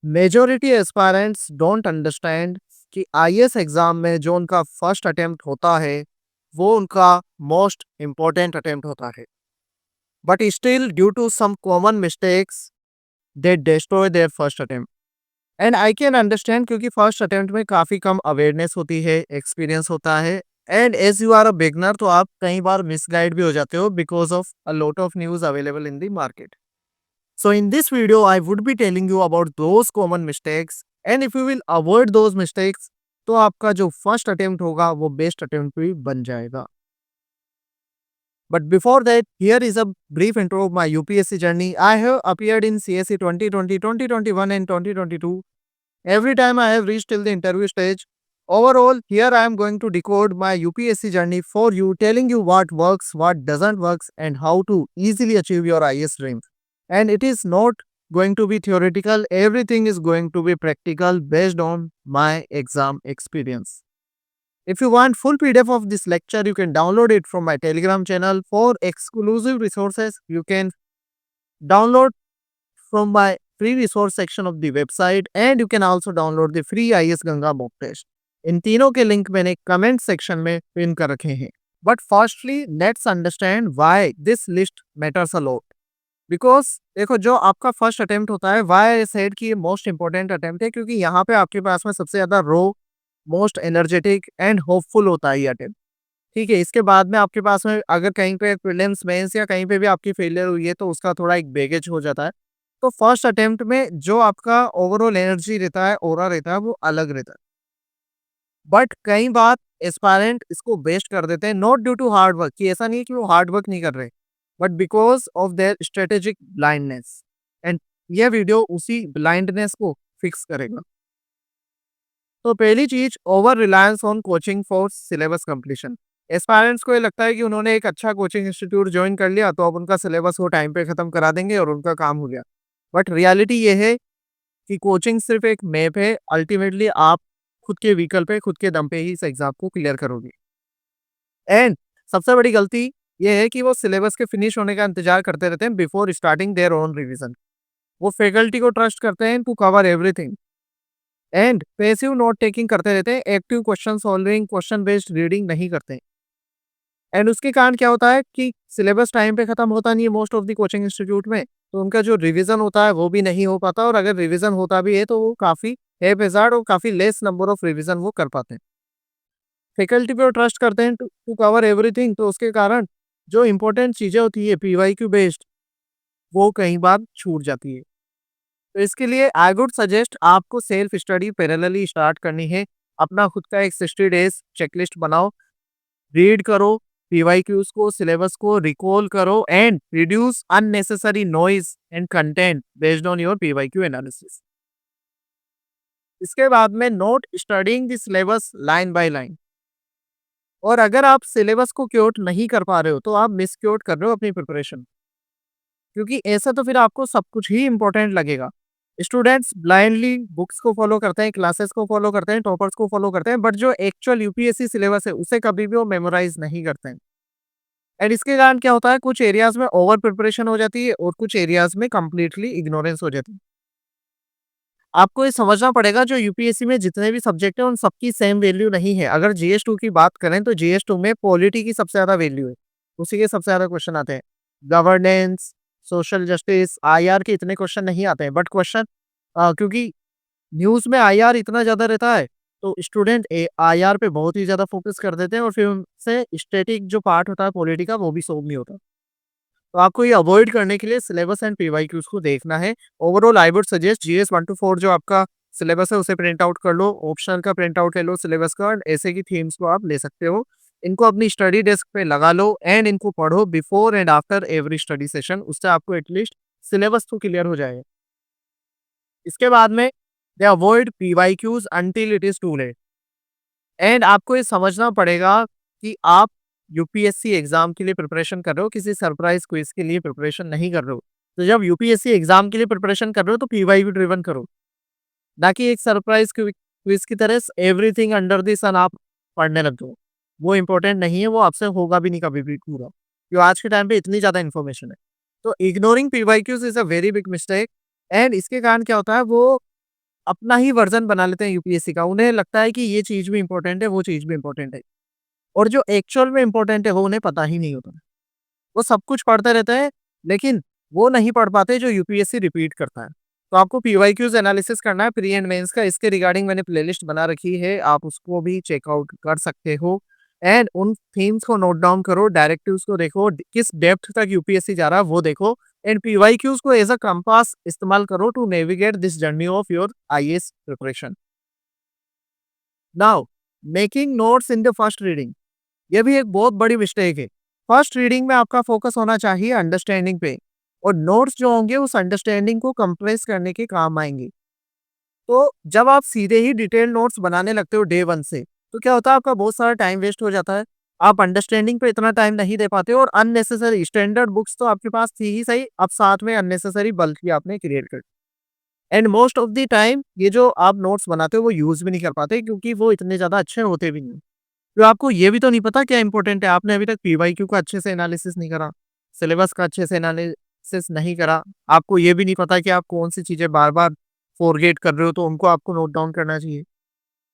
Majority aspirants don't understand कि IAS exam में जो उनका फर्स्ट अटेम्प्ट होता है वो उनका मोस्ट इम्पोर्टेंट अटेम्प्ट होता है, but still due to some common mistakes they destroy their first attempt. And I can understand, क्योंकि फर्स्ट अटेम्प्ट में काफ़ी कम अवेयरनेस होती है, एक्सपीरियंस होता है, and as you are a beginner तो आप कई बार मिसगाइड भी हो जाते हो because of a lot of news available in the market. So in this video, I would be telling you about those common mistakes, and if you will avoid those mistakes, तो आपका जो first attempt होगा वो best attempt भी बन जाएगा। But before that, here is a brief intro of my UPSC journey. I have appeared in CSE 2020, 2021 and 2022. Every time I have reached till the interview stage. Overall, here I am going to decode my UPSC journey for you, telling you what works, what doesn't work, and how to easily achieve your IAS dream. And it is not going to be theoretical, everything is going to be practical based on my exam experience. If you want full PDF of this lecture, you can download it from my Telegram channel. For exclusive resources, you can download from my free resource section of the website, and you can also download the free IS Ganga mock test. इन तीनों के link मैंने comment section में pin कर रखे हैं। But firstly let's understand why this list matters a lot. Because देखो, जो आपका फर्स्ट अटेम्प्ट होता है, वाई आई सेड कि ये मोस्ट इंपॉर्टेंट अटेम्प्ट है, क्योंकि यहाँ पे आपके पास में सबसे ज्यादा रो, मोस्ट एनर्जेटिक एंड होपफुल होता है ये अटेम्प्ट। ठीक है, इसके बाद में आपके पास में अगर कहीं पे प्रीलिम्स मेंस या कहीं पे भी आपकी फेलियर हुई है तो उसका थोड़ा एक बैगेज हो जाता है। तो फर्स्ट अटेम्प्ट में जो आपका ओवरऑल एनर्जी रहता है, ऑरा रहता है, वो अलग रहता है। बट कई बार एस्पायरेंट इसको वेस्ट कर देते हैं, not due to hard work, कि ऐसा नहीं है कि वो हार्ड वर्क नहीं कर रहे, but because of their strategic blindness. And ये वीडियो उसी ब्लाइंडनेस को फिक्स करेगा। तो पहली चीज, over reliance on coaching for syllabus completion. Aspirants को ये लगता है कि उन्होंने एक अच्छा कोचिंग इंस्टीट्यूट ज्वाइन कर लिया तो अब उनका सिलेबस वो टाइम पे खत्म करा देंगे और उनका काम हो गया। बट रियलिटी ये है कि कोचिंग सिर्फ एक मैप है, अल्टीमेटली आप खुद के व्हीकल पे, खुद के दम पे ही इस एग्जाम को क्लियर करोगे। एंड सबसे बड़ी गलती ये है कि वो सिलेबस के फिनिश होने का इंतजार करते रहते हैं before starting their own revision. वो फैकल्टी को ट्रस्ट करते हैं to cover everything, and passive note taking करते रहते हैं, active question solving, question based reading नहीं करते। एंड उसके कारण क्या होता है कि सिलेबस टाइम पे खत्म होता नहीं है most of the coaching institute में, तो उनका जो रिवीजन होता है वो भी नहीं हो पाता, और अगर रिवीजन होता भी है तो वो काफी हैजार्ड और काफी लेस नंबर ऑफ रिवीजन वो कर पाते हैं। फैकल्टी पे ट्रस्ट करते हैं टू टू कवर एवरीथिंग, तो उसके कारण जो इंपॉर्टेंट चीजें होती है पीवाईक्यू बेस्ड, वो कई बार छूट जाती है। तो इसके लिए आई वुड सजेस्ट आपको सेल्फ स्टडी पैरेलली स्टार्ट करनी है। अपना खुद का एक 60 डेज चेकलिस्ट बनाओ, रीड करो पीवाईक्यूज को, सिलेबस को रिकॉल करो, and reduce unnecessary noise and content based on your PYQ analysis. इसके बाद में note studying the syllabus line by line. और अगर आप सिलेबस को क्योट नहीं कर पा रहे हो तो आप मिस क्योट कर रहे हो अपनी प्रिपरेशन, क्योंकि ऐसा तो फिर आपको सब कुछ ही इंपॉर्टेंट लगेगा। स्टूडेंट्स ब्लाइंडली बुक्स को फॉलो करते हैं, क्लासेस को फॉलो करते हैं, टॉपर्स को फॉलो करते हैं, बट जो एक्चुअल यूपीएससी सिलेबस है उसे कभी भी वो मेमोराइज नहीं करते हैं। एंड इसके कारण क्या होता है, कुछ एरियाज में ओवर प्रिपरेशन हो जाती है और कुछ एरियाज में कंप्लीटली इग्नोरेंस हो जाती है। आपको ये समझना पड़ेगा, जो यूपीएससी में जितने भी सब्जेक्ट हैं उन सबकी सेम वैल्यू नहीं है। अगर जीएस 2 की बात करें तो जीएस 2 में पॉलिटी की सबसे ज्यादा वैल्यू है, उसी के सबसे ज्यादा क्वेश्चन आते हैं। गवर्नेंस, सोशल जस्टिस, आईआर के इतने क्वेश्चन नहीं आते हैं, बट क्वेश्चन क्योंकि न्यूज में आईआर इतना ज्यादा रहता है तो स्टूडेंट आईआर पे बहुत ही ज्यादा फोकस कर देते हैं और फिर उनसे स्टैटिक जो पार्ट होता है पॉलिटी का वो भी सोल्व नहीं होता। तो आपको ये अवॉइड करने के लिए सिलेबस एंड पीवाईक्यूज को देखना है। Overall I would suggest GS 1 to 4 जो आपका सिलेबस है उसे प्रिंट आउट कर लो, ऑप्शनल का प्रिंट आउट ले लो, सिलेबस का, और ऐसे की थीम्स को आप ले सकते हो। इनको अपनी स्टडी डेस्क पे लगा लो एंड इनको पढ़ो before and after every study session, उससे आपको एटलीस्ट सिलेबस तो क्लियर हो जाएगा। इसके बाद में they avoid PYQs until it is too late. And आपको ये समझना पड़ेगा कि आप यूपीएससी एग्जाम के लिए प्रिपरेशन कर रहे हो, किसी सरप्राइज क्विज के लिए प्रिपरेशन नहीं कर रहे हो। तो जब यूपीएससी एग्जाम के लिए प्रिपरेशन कर रहे हो तो पीवाईक्यू ड्रिवन करो, ना कि एक सरप्राइज क्विज की तरह एवरीथिंग अंडर द सन आप पढ़ने लग जाओ। वो इंपॉर्टेंट नहीं है, वो आपसे होगा भी नहीं कभी भी पूरा, क्योंकि आज के टाइम पे इतनी ज्यादा इन्फॉर्मेशन है। तो ignoring PYQs is a very big mistake. And इसके कारण क्या होता है, वो अपना ही वर्ज़न बना लेते हैं यूपीएससी का। उन्हें लगता है कि ये चीज़ भी इम्पोर्टेंट है, वो चीज़ भी इम्पोर्टेंट है और जो एक्चुअल में इम्पोर्टेंट है वो उन्हें पता ही नहीं होता। वो सब कुछ पढ़ते रहते हैं, लेकिन वो नहीं पढ़ पाते जो यूपीएससी रिपीट करता है। तो आपको पीवाईक्यूज़ एनालिसिस करना है प्री एंड मेंस का, इसके रिगार्डिंग मैंने प्लेलिस्ट बना रखी है, आप उसको भी चेकआउट कर सकते हो एंड उन थीम्स को नोट डाउन करो, डायरेक्टिव्स को देखो, किस डेप्थ तक यूपीएससी जा रहा है वो देखो एंड पीवाईक्यूज़ को एज़ अ कंपास इस्तेमाल करो to navigate this journey of your IAS preparation. Now making notes in the first reading, ये भी एक बहुत बड़ी मिस्टेक है। फर्स्ट रीडिंग में आपका फोकस होना चाहिए अंडरस्टैंडिंग पे और नोट्स जो होंगे उस अंडरस्टैंडिंग को कंप्रेस करने के काम आएंगे। तो जब आप सीधे ही डिटेल नोट्स बनाने लगते हो डे 1 से, तो क्या होता है आपका बहुत सारा टाइम वेस्ट हो जाता है। आप अंडरस्टैंडिंग पे इतना टाइम नहीं दे पाते और अननेसेसरी स्टैंडर्ड बुक्स तो आपके पास थी ही सही, अब साथ में अननेसेसरी बल्क भी आपने क्रिएट कर and most of the time ये जो आप नोट्स बनाते हो वो यूज़ भी नहीं कर पाते क्योंकि वो इतने ज़्यादा अच्छे होते भी नहीं। तो आपको ये भी तो नहीं पता क्या इंपॉर्टेंट है, आपने अभी तक पीवाईक्यू का अच्छे से एनालिसिस नहीं करा, सिलेबस का अच्छे से एनालिसिस नहीं करा, आपको ये भी नहीं पता कि आप कौन-सी चीज़ें बार-बार फॉरगेट कर रहे हो, तो उनको आपको नोट डाउन करना चाहिए।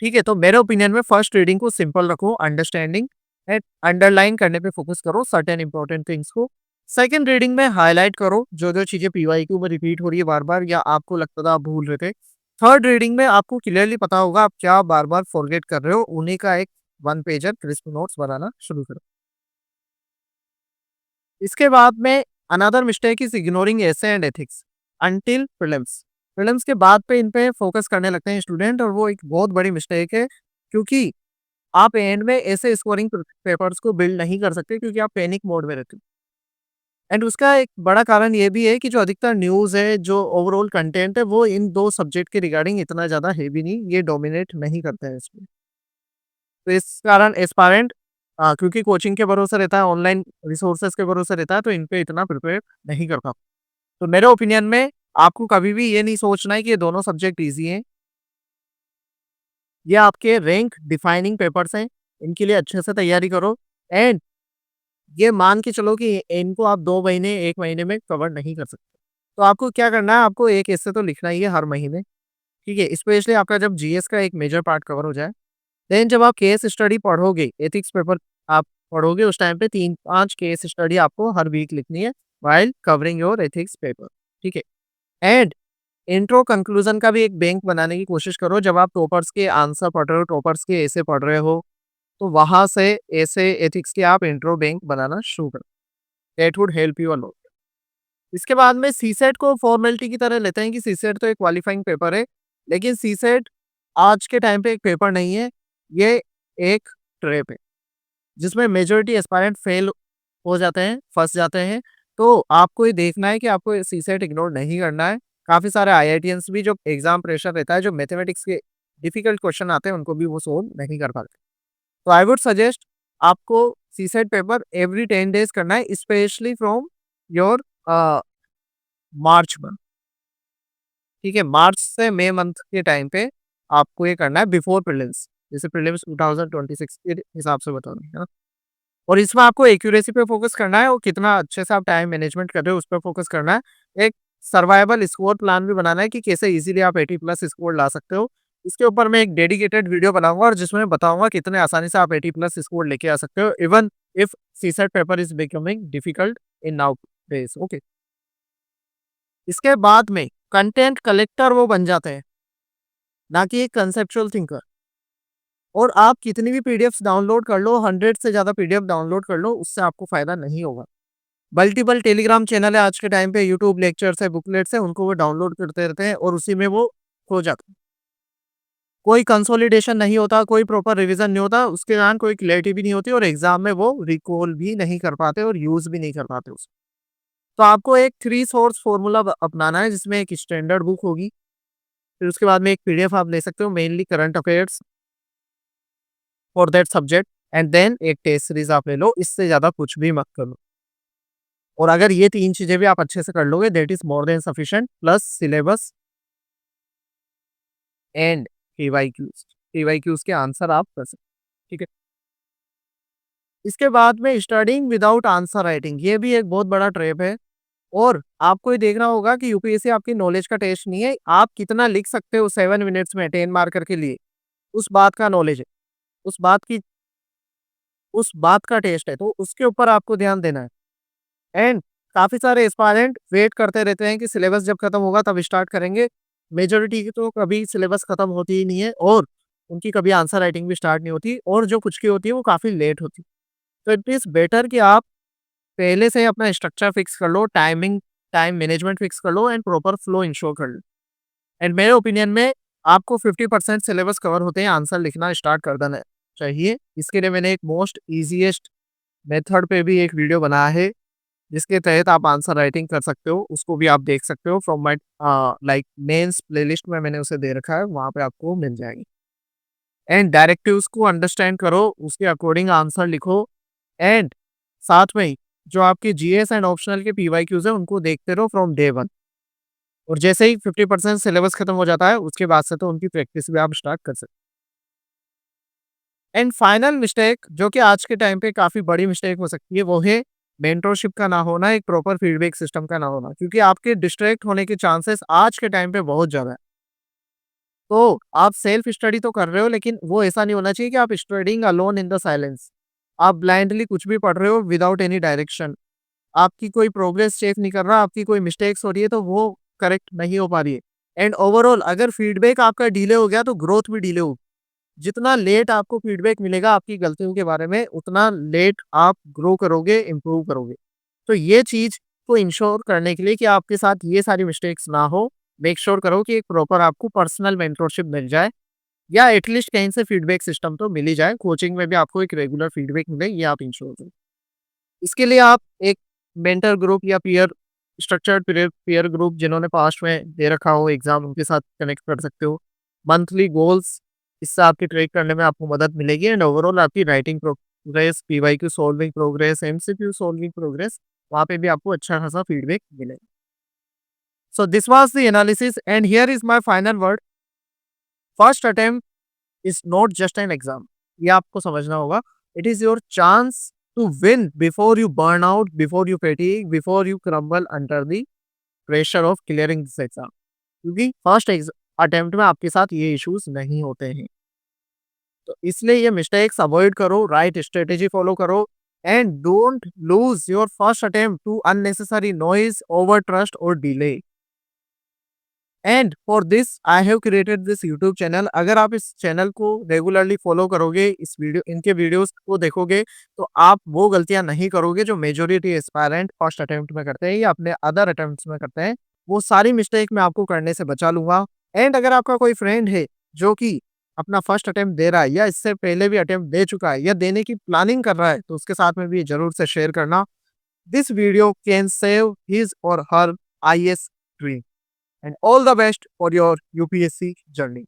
ठीक है? तो मेरे ओपिनियन में फर्स्ट रीडिंग को सिंपल रखो, अंडरस्टैंडिंग एंड अंडरलाइन करने पे फोकस करो सर्टेन इंपॉर्टेंट थिंग्स को। सेकंड रीडिंग में हाइलाइट करो जो-जो चीज़ें पीवाईक्यू में रिपीट हो रही है बार-बार या आपको लगता था आप भूल रहे थे। थर्ड रीडिंग में आपको क्लियरली पता होगा आप क्या बार-बार फॉरगेट कर रहे हो, उन्हीं का एक वन पेजर क्रिस्प नोट्स बनाना शुरू करो। इसके बाद में another mistake is ignoring essay and ethics until prelims. Prelims के बाद पे इन पे फोकस करने लगते हैं स्टूडेंट और वो एक बहुत बड़ी मिस्टेक है क्योंकि आप एंड में ऐसे स्कोरिंग पेपर्स को बिल्ड नहीं कर सकते क्योंकि आप पैनिक मोड में रहते हो। एंड उसका एक बड़ा कारण ये भी है कि जो अधिकतर न्यूज़ है, जो ओवरऑल कंटेंट है, वो इन 2 सब्जेक्ट के रिगार्डिंग इतना ज़्यादा हेवी नहीं, ये डोमिनेट नहीं करता है इसमें। तो इस कारण एस्पायरेंट क्योंकि कोचिंग के भरोसे रहता है, ऑनलाइन रिसोर्सेज के भरोसे रहता है, तो इन पे इतना प्रिपेयर नहीं कर पाता। तो मेरे ओपिनियन में आपको कभी भी ये नहीं सोचना है कि ये दोनों सब्जेक्ट ईज़ी हैं। ये आपके रैंक डिफाइनिंग पेपर्स हैं, इनके लिए अच्छे से तैयारी करो एंड ये मान के चलो कि इनको आप 2 महीने, 1 महीने में कवर नहीं कर सकते। तो आपको क्या करना है, आपको एक ऐसे तो लिखना ही है हर महीने, ठीक है? स्पेशली आपका जब जीएस का एक मेजर पार्ट कवर हो जाए, देन जब आप केस स्टडी पढ़ोगे, एथिक्स पेपर आप पढ़ोगे उस टाइम पे 3-5 केस स्टडी आपको हर वीक लिखनी है while covering your ethics paper, ठीक है? एंड इंट्रो कंक्लूजन का भी एक बैंक बनाने की कोशिश करो जब आप टॉपर्स के आंसर पढ़ रहे हो, टॉपर्स के ऐसे पढ़ रहे हो, तो वहाँ से ऐसे एथिक्स के आप इंट्रो बैंक बनाना शुरू करो। That would help you a lot. इसके बाद में सीसेट को फॉर्मेलिटी की तरह लेते हैं कि सीसेट तो एक क्वालिफाइंग पेपर है, लेकिन सीसेट आज के टाइम पे एक पेपर नहीं है, ये एक ट्रैप है, जिसमें मेजॉरिटी एस्पायरेंट फेल हो जाते हैं, फँस जाते हैं। तो आपको ये देखना है कि आपको ये सीसेट इग्नोर नहीं करना है। काफ़ी सारे आईआईटियंस भी जो एग्ज़ाम प्रेशर रहता है, जो मैथमेटिक्स के डिफिकल्ट क्वेश्चन आते हैं, उनको भी वो सोल्व नहीं कर पाते। तो आई वुड सजेस्ट आपको सीसेट पेपर एवरी 10 डेज़ करना है, specially from your a, March month. ठीक है? मार्च से मई मंथ के टाइम पे आपको ये करना है बिफोर प्रीलिम्स। जैसे प्रीलिम्स 2026 के हिसाब से बता रहे हैं, है ना? और इसमें आपको एक्यूरेसी पे फ़ोकस करना है और कितना अच्छे से आप टाइम मैनेजमेंट कर रहे हो, उस पे फ़ोकस करना है। एक सर्वाइवल स्कोर प्लान भी बनाना है कि कैसे ईज़िली आप 80 प्लस स्कोर ला सकते हो। इसके ऊपर मैं एक डेडिकेटेड वीडियो बनाऊँगा और जिसमें बताऊँगा कितने आसानी से आप 80 प्लस स्कोर लेके आ सकते हो, even if CSAT paper is becoming difficult in nowadays. Okay. इसके बाद में कंटेंट कलेक्टर वो बन जाते हैं, ना कि एक कंसेप्चुअल थिंकर। और आप कितनी भी पीडीएफ्स डाउनलोड कर लो, 100 से ज़्यादा पीडीएफ डाउनलोड कर लो, उससे आपको फ़ायदा नहीं होगा। मल्टीपल टेलीग्राम चैनल है आज के टाइम पे, यूट्यूब लेक्चर्स है, बुकलेट्स है, उनको वो डाउनलोड करते रहते हैं और उसी में वो खो जाते हैं। कोई कंसोलिडेशन नहीं होता, कोई प्रॉपर रिवीजन नहीं होता, उसके कारण कोई क्लैरिटी भी नहीं होती और एग्ज़ाम में वो रिकॉल भी नहीं कर पाते और यूज़ भी नहीं कर पाते उसको। तो आपको एक 3 सोर्स फ़ॉर्मूला अपनाना है जिसमें एक स्टैंडर्ड बुक होगी, फिर उसके बाद में एक पीडीएफ आप ले सकते हो, mainly current affairs for that subject and then एक टेस्ट सीरीज़ आप ले लो, इससे ज़्यादा कुछ भी मत करो। और अगर ये 3 चीज़ें भी आप अच्छे से कर लोगे that is more than sufficient plus syllabus and PYQs. PYQs के आंसर आप कर सकते हो, ठीक है? इसके बाद में स्टडीइंग विदाउट आंसर राइटिंग, ये भी एक बहुत बड़ा ट्रैप है और आपको ये देखना होगा कि यूपीएससी आपकी नॉलेज का टेस्ट नहीं है, आप कितना लिख सकते हो 7 मिनट्स में 10 मार्कर के लिए, उस बात का नॉलेज है, उस बात की उस बात का टेस्ट है, तो उसके ऊपर आपको ध्यान देना है। एंड काफ़ी सारे एस्पायरेंट वेट करते रहते हैं कि सिलेबस जब खत्म होगा तब स्टार्ट करेंगे। मेजॉरिटी की तो कभी सिलेबस खत्म होती ही नहीं है और उनकी कभी आंसर राइटिंग भी स्टार्ट नहीं होती और जो कुछ की होती है वो काफ़ी लेट होती है। तो इट इज़ बेटर कि आप पहले से ही अपना स्ट्रक्चर फिक्स कर लो, टाइम मैनेजमेंट फिक्स कर लो एंड प्रॉपर फ्लो इंश्योर कर लो। एंड मेरे ओपिनियन में आपको 50% सिलेबस कवर होते हैं आंसर लिखना स्टार्ट कर देना चाहिए। इसके लिए मैंने एक मोस्ट ईज़ीएस्ट मेथड पे भी एक वीडियो बनाया है, जिसके तहत आप आंसर राइटिंग कर सकते हो, उसको भी आप देख सकते हो from my like mains playlist में मैंने उसे दे रखा है, वहाँ पे आपको मिल जाएगी। एंड डायरेक्टिव्स को अंडरस्टैंड करो, उसके अकॉर्डिंग आंसर लिखो एंड साथ में ही जो आपके जीएस एंड ऑप्शनल के पीवाईक्यूज़ हैं, उनको देखते रहो फ्रॉम डे 1 और जैसे ही 50% सिलेबस खत्म हो जाता है, उसके बाद से तो उनकी प्रैक्टिस भी आप स्टार्ट कर सकते हो। एंड फाइनल मिस्टेक जो कि आज के टाइम पे काफ़ी बड़ी मिस्टेक हो सकती है, वो है मेंटरशिप का ना होना, एक प्रॉपर फीडबैक सिस्टम का ना होना, क्योंकि आपके डिस्ट्रैक्ट होने के चांसेस आज के टाइम पे बहुत ज़्यादा है। तो आप सेल्फ स्टडी तो कर रहे हो, लेकिन वो ऐसा नहीं होना चाहिए कि आप studying alone in the silence. आप ब्लाइंडली कुछ भी पढ़ रहे हो विदाउट एनी डायरेक्शन। आपकी कोई प्रोग्रेस चेक नहीं कर रहा, आपकी कोई मिस्टेक्स हो रही है तो वो करेक्ट नहीं हो पा रही है। एंड ओवरऑल अगर फीडबैक आपका डिले हो गया तो ग्रोथ भी डिले होगी। जितना लेट आपको फीडबैक मिलेगा आपकी गलतियों के बारे में, उतना लेट आप ग्रो करोगे, इम्प्रूव करोगे। तो ये चीज़ को इंश्योर करने के लिए कि आपके साथ ये सारी मिस्टेक्स ना हो, मेक श्योर करो कि एक प्रॉपर आपको पर्सनल मेंटरशिप मिल जाए या एटलीस्ट कहीं से फीडबैक सिस्टम तो मिल ही जाए। कोचिंग में भी आपको एक रेगुलर फीडबैक मिले, ये आप इंश्योर करो। इसके लिए आप एक मेंटर ग्रुप या स्ट्रक्चर्ड पीयर ग्रुप जिन्होंने पास्ट में दे रखा हो एग्ज़ाम, उनके साथ कनेक्ट कर सकते हो। मंथली गोल्स, इससे आपकी ट्रैक करने में आपको मदद मिलेगी एंड ओवरऑल आपकी writing progress, PYQ solving progress, MCQ solving progress, वहाँ पे भी आपको अच्छा खासा फीडबैक मिलेगा। So this was the analysis and here is my final word, first attempt is not just an exam. ये आपको समझना होगा। It is your chance to win before you burn out, before you fatigue, before you crumble under the pressure of clearing this exam. क्योंकि first attempt में आपके साथ ये issues नहीं होते हैं। तो इसलिए ये मिस्टेक्स अवॉइड करो, राइट स्ट्रेटेजी फॉलो करो and don't lose your first attempt to unnecessary noise, over trust और delay. And for this I have created this YouTube channel. अगर आप इस चैनल को रेगुलरली फॉलो करोगे, इनके वीडियोस को देखोगे, तो आप वो गलतियां नहीं करोगे जो मेजॉरिटी एस्पायरेंट फर्स्ट अटेम्प्ट में करते हैं या अपने अदर अटेम्प्ट्स में करते हैं। वो सारी मिस्टेक मैं आपको करने से बचा लूंगा। एंड अगर आपका कोई फ्रेंड है जो कि अपना फर्स्ट अटेम्प्ट दे रहा है या इससे पहले भी अटेम्प्ट दे चुका है या देने की प्लानिंग कर रहा है, तो उसके साथ में भी जरूर से शेयर करना। This video can save his और her IAS dream. And all the best for your UPSC journey.